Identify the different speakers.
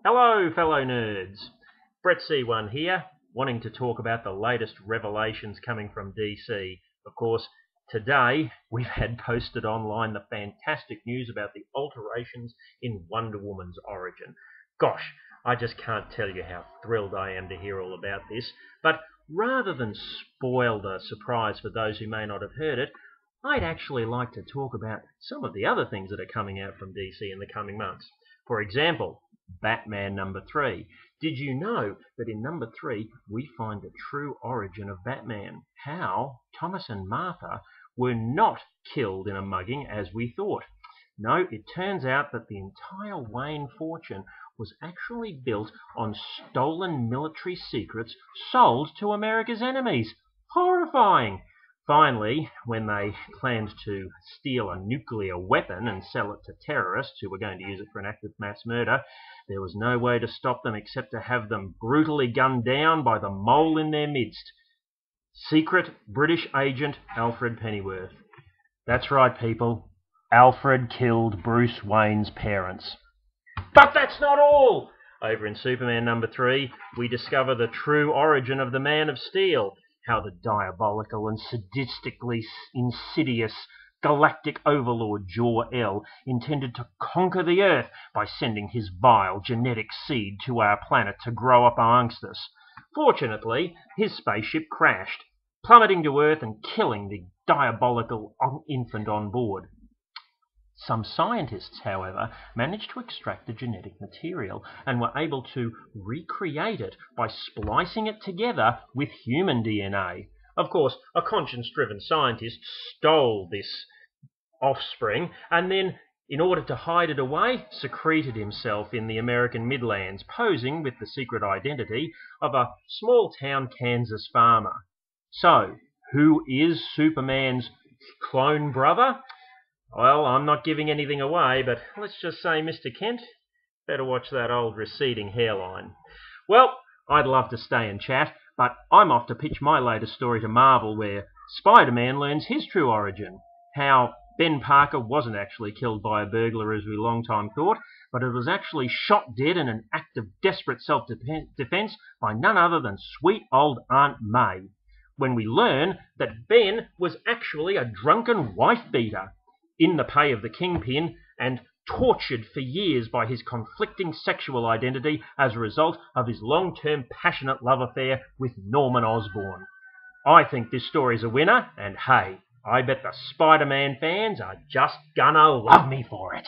Speaker 1: Hello, fellow nerds. Brett C1 here, wanting to talk about the latest revelations coming from DC. Of course, today we've had posted online the fantastic news about the alterations in Wonder Woman's origin. Gosh, I just can't tell you how thrilled I am to hear all about this. But rather than spoil the surprise for those who may not have heard it, I'd actually like to talk about some of the other things that are coming out from DC in the coming months. For example, Batman number 3. Did you know that in number 3 we find the true origin of Batman? How Thomas and Martha were not killed in a mugging as we thought. No, it turns out that the entire Wayne fortune was actually built on stolen military secrets sold to America's enemies. Horrifying! Finally, when they planned to steal a nuclear weapon and sell it to terrorists who were going to use it for an act of mass murder, there was no way to stop them except to have them brutally gunned down by the mole in their midst. Secret British agent Alfred Pennyworth. That's right, people. Alfred killed Bruce Wayne's parents. But that's not all! Over in Superman number 3, we discover the true origin of the Man of Steel. How the diabolical and sadistically insidious galactic overlord Jor-El intended to conquer the Earth by sending his vile genetic seed to our planet to grow up amongst us. Fortunately, his spaceship crashed, plummeting to Earth and killing the diabolical infant on board. Some scientists, however, managed to extract the genetic material and were able to recreate it by splicing it together with human DNA. Of course, a conscience-driven scientist stole this offspring and then, in order to hide it away, secreted himself in the American Midlands, posing with the secret identity of a small-town Kansas farmer. So, who is Superman's clone brother? Well, I'm not giving anything away, but let's just say, Mr. Kent, better watch that old receding hairline. Well, I'd love to stay and chat, but I'm off to pitch my latest story to Marvel, where Spider-Man learns his true origin. How Ben Parker wasn't actually killed by a burglar as we long time thought, but it was actually shot dead in an act of desperate self-defense by none other than sweet old Aunt May, when we learn that Ben was actually a drunken wife-beater in the pay of the Kingpin and tortured for years by his conflicting sexual identity as a result of his long-term passionate love affair with Norman Osborn. I think this story's a winner, and hey, I bet the Spider-Man fans are just gonna love me for it.